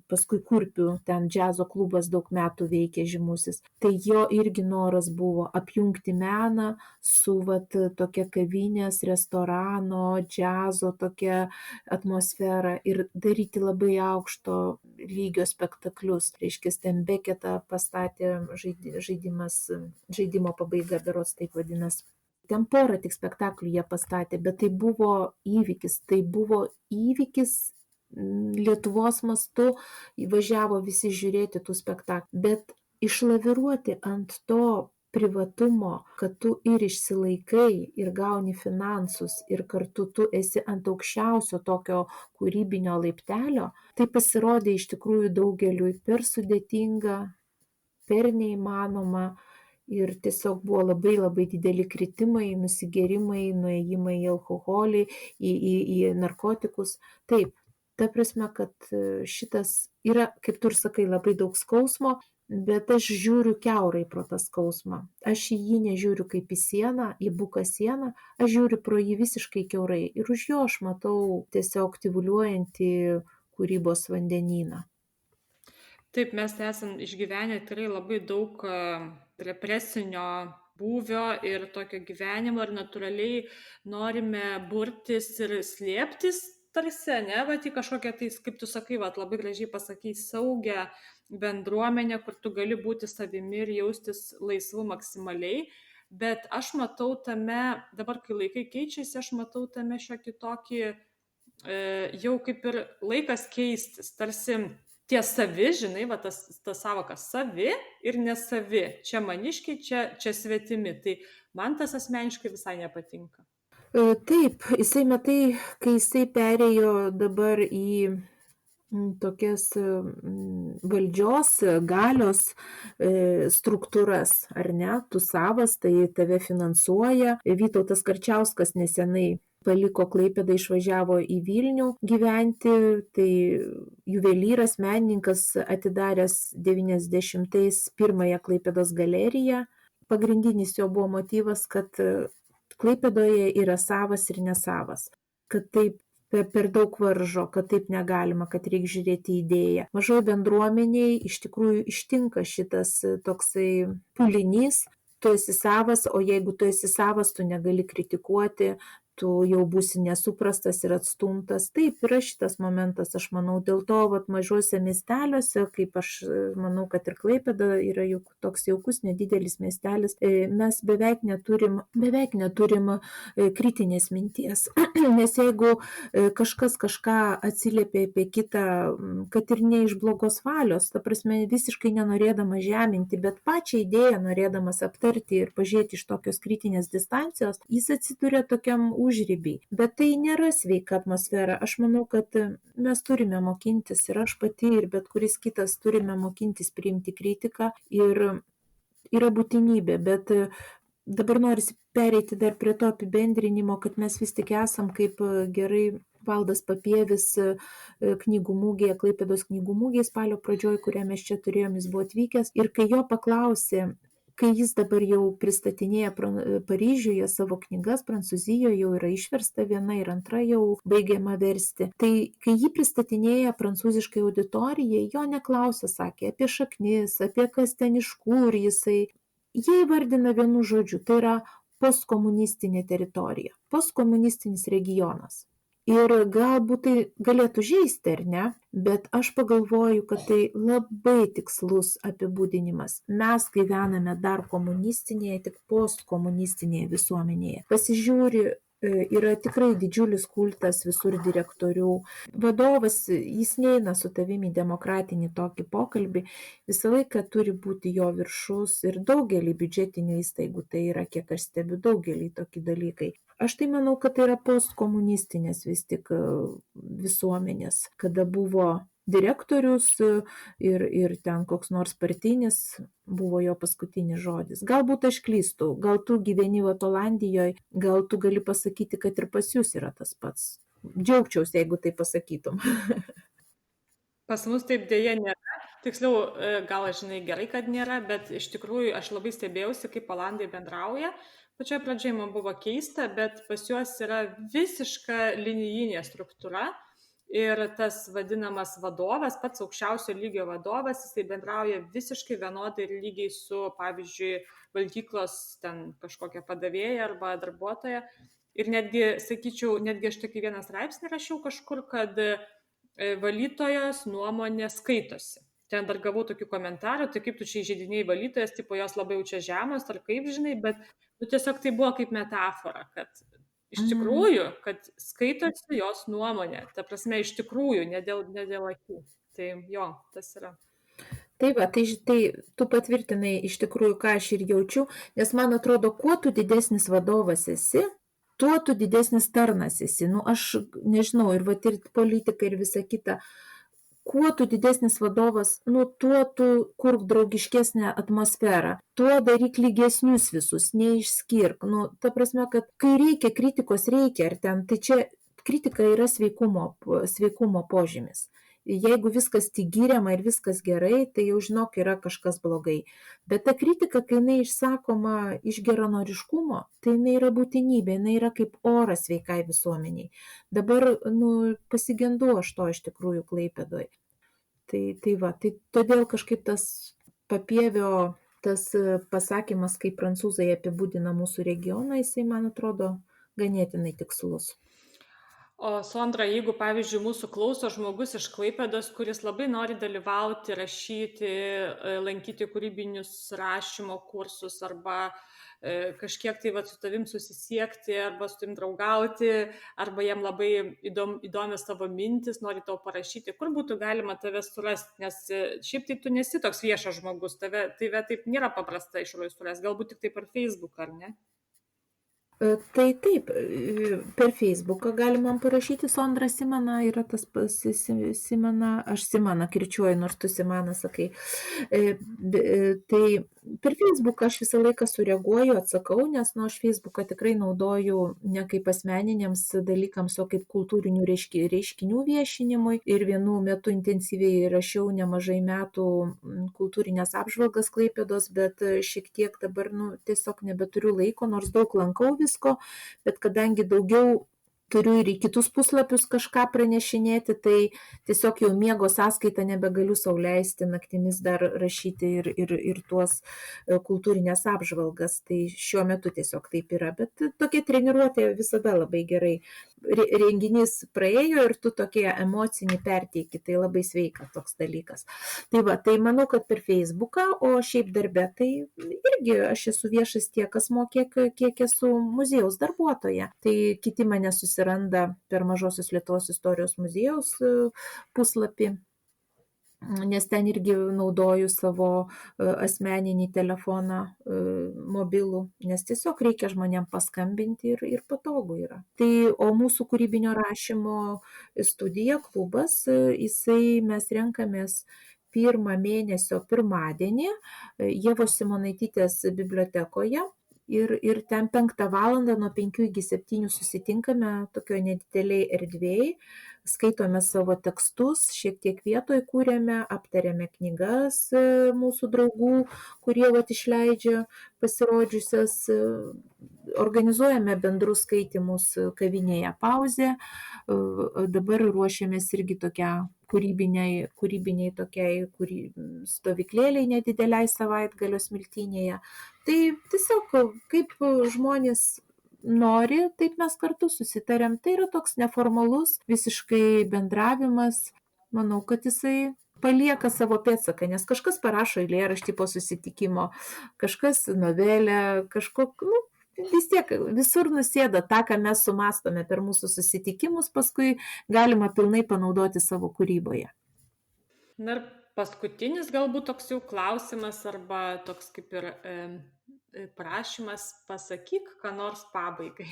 paskui Kurpių, ten džiazo klubas daug metų veikė žymusis. Tai jo irgi noras buvo apjungti meną su tokia kavinės, restorano, džiazo tokia atmosfera ir daryti labai aukšto lygio spektaklius. Reiškia, ten Beketą pastatė žaidimo pabaiga, berods taip vadinasi. Ten porą tik spektaklių jie pastatė, bet tai buvo įvykis. Tai buvo įvykis Lietuvos mastu, važiavo visi žiūrėti tų spektaklių. Bet išlaviruoti ant to privatumo, kad tu ir išsilaikai, ir gauni finansus, ir kartu tu esi ant aukščiausio tokio kūrybinio laiptelio, tai pasirodė iš tikrųjų daugeliui per sudėtinga, per neįmanoma ir tiesiog buvo labai labai dideli kritimai, nusigerimai, nuėjimai į alkoholį, į narkotikus. Taip, ta prasme, kad šitas yra, kaip tu ir sakai, labai daug skausmo, bet aš žiūriu kiaurai pro tą skausmą. Aš į jį nežiūriu kaip į sieną, į buką sieną, aš žiūriu pro jį visiškai kiaurai ir už jo aš matau tiesiog tyvuliuojantį kūrybos vandenyną. Taip, mes esam išgyvenę tikrai labai daug represinio būvio ir tokio gyvenimo ir natūraliai norime burtis ir slėptis tarsi, ne, į kažkokią tai, kaip tu sakai, labai gražiai pasakai, saugią bendruomenę, kur tu gali būti savimi ir jaustis laisvu maksimaliai. Bet aš matau tame, dabar kai laikai keičiasi, aš matau tame šiokį tokį jau kaip ir laikas keistis, tarsi tie savi, žinai, tas savokas savi ir nesavi. Čia maniškiai, čia svetimi. Tai man tas asmeniškai visai nepatinka. Taip, jisai matai, kai jisai perėjo dabar į tokias valdžios, galios struktūras, ar ne, tu savas, tai tave finansuoja. Vytautas Karčiauskas nesenai paliko Klaipėdą, išvažiavo į Vilnių gyventi, tai juvelyras, menininkas atidaręs 90-ais pirmąją Klaipėdos galeriją. Pagrindinis jo buvo motyvas, kad Klaipėdoje yra savas ir nesavas, kad taip per daug varžo, kad taip negalima, kad reikia žiūrėti idėją. Mažoji bendruomeniai iš tikrųjų ištinka šitas toksai pulinys, tu esi savas, o jeigu tu esi savas, tu negali kritikuoti, tu jau būsi nesuprastas ir atstumtas. Taip, yra šitas momentas, aš manau, dėl to mažuose miesteliuose, kaip aš manau, kad ir Klaipėda yra juk toks jaukus, nedidelis miestelis, mes beveik neturim kritinės minties. Nes jeigu kažkas kažką atsiliepia apie kitą, kad ir ne iš blogos valios, ta prasme visiškai nenorėdama žeminti, bet pačią idėją norėdamas aptarti ir pažiūrėti iš tokios kritinės distancijos, jis atsiduria tokiam užribį. Bet tai nėra sveika atmosfera. Aš manau, kad mes turime mokintis ir aš pati ir bet kuris kitas turime mokintis priimti kritiką ir yra būtinybė, bet dabar norisi pereiti dar prie to apibendrinimo, kad mes vis tik esam, kaip gerai Valdas Papievis knygų mugėje, Klaipėdos knygų mugėje spalio pradžioj, kurią mes čia turėjom, jis buvo atvykęs ir kai jo paklausė, kai jis dabar jau pristatinėja Paryžiuje savo knygas, Prancūzijoje jau yra išversta viena ir antra jau baigiama versti, tai kai jį pristatinėja prancūziškai auditorijai, jo neklausė, sakė apie šaknis, apie kas ten iš kur jisai. Jie įvardina vienu žodžiu, tai yra postkomunistinė teritorija, postkomunistinis regionas. Ir galbūt tai galėtų žeisti, ar ne, bet aš pagalvoju, kad tai labai tikslus apibūdinimas. Mes gyvename dar komunistinėje, tik postkomunistinėje visuomenėje. Pasižiūri Yra tikrai didžiulis kultas visur direktorių. Vadovas, jis neina su tavimi į demokratinį tokį pokalbį, visą laiką turi būti jo viršus ir daugelį biudžetinių įstaigų, tai yra, kiek aš stebiu, daugelį tokie dalykai. Aš tai manau, kad tai yra postkomunistinės vis tik visuomenės, kada buvo direktorius ir ten koks nors partinis buvo jo paskutinis žodis. Galbūt aš klystu, gal tu gyveni Olandijoje, gal tu gali pasakyti, kad ir pas jūs yra tas pats. Džiaugčiausi, jeigu tai pasakytum. Pas mus taip dėja nėra. Tiksliau, gal aš žinai gerai, kad nėra, bet iš tikrųjų aš labai stebėjausi, kaip olandai bendrauja. Pačioje pradžioje man buvo keista, bet pas juos yra visiška linijinė struktūra. Ir tas vadinamas vadovas, pats aukščiausio lygio vadovas, jisai bendrauja visiškai vienodai ir lygiai su, pavyzdžiui, valgyklos ten kažkokia padavėja arba darbuotoja. Ir netgi, sakyčiau, netgi aš tokį vieną straipsnį rašiau kažkur, kad valytojos nuomonė skaitosi. Ten dar gavau tokių komentarų, tai kaip tu čia įžeidinėjai valytojas, tipo jos labai jau čia žemos, ar kaip žinai, bet tiesiog tai buvo kaip metafora, kad iš tikrųjų, kad skaitosi jos nuomonė, ta prasme iš tikrųjų, ne dėl akių. Tai jo, tas yra. Tai va, tai tu patvirtinai iš tikrųjų, ką aš ir jaučiu, nes man atrodo, kuo tu didesnis vadovas esi, tuo tu didesnis tarnas esi. Nu, aš nežinau, ir va, ir politika, ir visa kita. Kuo tu didesnis vadovas, nu, tuo tu kurk draugiškesnę atmosferą, tuo daryk lygesnius visus, neišskirk. Nu, ta prasme, kad kai reikia kritikos, reikia, ar ten, tai čia kritika yra sveikumo požymis. Jeigu viskas tik giriama ir viskas gerai, tai jau žinok, yra kažkas blogai. Bet ta kritika, kai jinai išsakoma iš geranoriškumo, tai jinai yra būtinybė, jinai yra kaip oras sveikai visuomeniai. Dabar, pasigendu aš to iš tikrųjų Klaipėdoje. Tai va, tai todėl kažkaip tas Papievio, tas pasakymas, kaip prancūzai apibūdina mūsų regioną, jisai, man atrodo, ganėtinai tikslus. O Sondra, jeigu, pavyzdžiui, mūsų klauso žmogus iš Klaipėdos, kuris labai nori dalyvauti, rašyti, lankyti kūrybinius rašymo kursus arba kažkiek tai su tavim susisiekti arba su tavim draugauti, arba jam labai įdomios tavo mintis, nori tau parašyti, kur būtų galima tave surasti, nes šiaip tai tu nesi toks viešas žmogus, tave taip nėra paprasta surasti, galbūt tik tai per Facebook, ar ne? Tai taip, per Facebooką galima man parašyti, Sondra Simana, yra tas Simana, aš Simana kirčiuoju, nors tu Simana sakai. Tai per Facebooką aš visą laiką sureaguoju, atsakau, nes aš Facebooką tikrai naudoju ne kaip asmeniniams dalykams, o kaip kultūrinių reiškinių viešinimui. Ir vienu metu intensyviai rašiau nemažai metų kultūrinės apžvalgas Klaipėdos, bet šiek tiek dabar tiesiog nebeturiu laiko, nors daug lankau visko, bet kadangi daugiau turiu ir į kitus puslapius kažką pranešinėti, tai tiesiog jau miego sąskaitą nebegaliu sau leisti naktimis dar rašyti ir tuos kultūrinės apžvalgas. Tai šiuo metu tiesiog taip yra, bet tokia treniruotė visada labai gerai. Renginys praėjo ir tu tokie emocinį perteiki, tai labai sveika toks dalykas. Tai va, tai manau, kad per Facebooką, o šiaip darbe, tai irgi aš esu viešas tiek asmuo, kiek esu muziejaus darbuotoja. Tai kiti mane susiranda per Mažosios Lietuvos istorijos muziejaus puslapį, nes ten irgi naudoju savo asmeninį telefoną mobilų, nes tiesiog reikia žmonėm paskambinti ir patogu yra. Tai, o mūsų kūrybinio rašymo studija, klubas, mes renkamės pirmą mėnesio pirmadienį Ievos Simonaitytės bibliotekoje. Ir ten 5 valandą nuo 5 iki 7 susitinkame tokioje nedideliai erdvėje, skaitome savo tekstus, šiek tiek vietoje kūrėme, aptarėme knygas mūsų draugų, kurie išleidžia pasirodžiusias, organizuojame bendrus skaitimus kavinėje Pauzė, dabar ruošiamės irgi tokia kūrybiniai tokiai stovyklėliai nedideliai savaitgalio Smiltynėje. Tai tiesiog kaip žmonės nori, taip mes kartu susitarėm. Tai yra toks neformalus visiškai bendravimas. Manau, kad jisai palieka savo pėdsaką, nes kažkas parašo eilėraštį po susitikimo, kažkas novelę, vis tiek visur nusėda tą, ką mes sumastome per mūsų susitikimus, paskui galima pilnai panaudoti savo kūryboje. Na ir paskutinis galbūt toks jau klausimas arba toks kaip ir prašymas, pasakyk, ką nors pabaigai.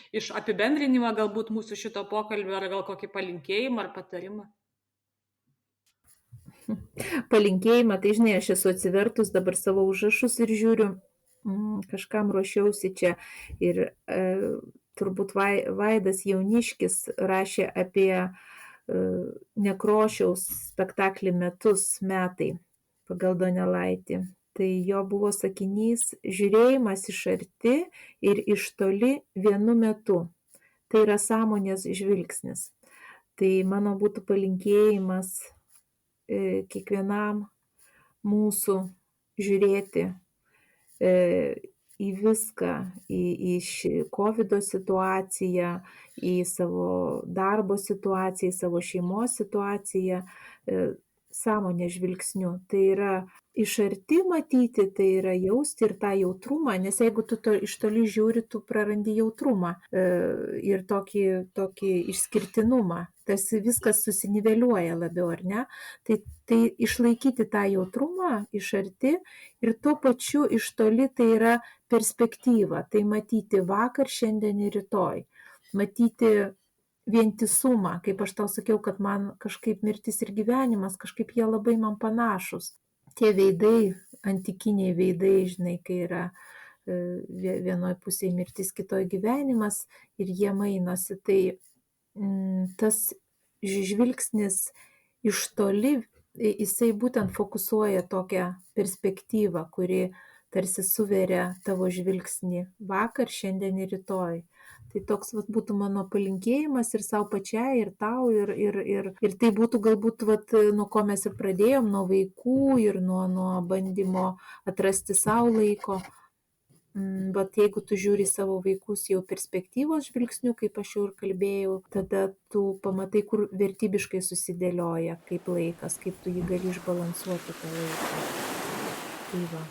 Iš apibendrinimą galbūt mūsų šito pokalbio, ar gal kokį palinkėjimą ar patarimą. Palinkėjimą, tai žinai, aš esu atsivertus dabar savo užrašus ir žiūriu, kažkam ruošiausi čia ir turbūt Vaidas Jauniškis rašė apie Nekrošiaus spektaklį metai pagal Donelaitį. Tai jo buvo sakinys: žiūrėjimas iš arti ir iš toli vienu metu. Tai yra sąmonės žvilgsnis. Tai mano būtų palinkėjimas kiekvienam mūsų žiūrėti į viską, į COVID situaciją, į savo darbo situaciją, į savo šeimos situaciją, sąmonės žvilgsniu. Tai yra iš arti matyti, tai yra jausti ir tą jautrumą, nes jeigu tu iš toli žiūri, tu prarandi jautrumą ir tokį išskirtinumą. Tarsi viskas susiniveliuoja labiau, ar ne? Tai išlaikyti tą jautrumą iš arti ir tuo pačiu iš toli tai yra perspektyva. Tai matyti vakar, šiandien ir rytoj. Matyti vientisumą, kaip aš tau sakiau, kad man kažkaip mirtis ir gyvenimas, kažkaip jie labai man panašus. Tie veidai, antikiniai veidai, žinai, kai yra vienoje pusėje mirtis, kitoje gyvenimas ir jie mainosi, tai tas žvilgsnis iš toli, jisai būtent fokusuoja tokią perspektyvą, kuri tarsi suveria tavo žvilgsnį vakar, šiandien ir rytoj. Tai toks būtų mano palinkėjimas ir savo pačiai, ir tau, ir tai būtų galbūt, nuo ko mes ir pradėjom, nuo vaikų ir nuo bandymo atrasti savo laiko. Bet jeigu tu žiūri savo vaikus jau perspektyvos žvilgsnių, kaip aš jau ir kalbėjau, tada tu pamatai, kur vertybiškai susidėlioja kaip laikas, kaip tu jį gali išbalansuoti tą laiką. Tai va.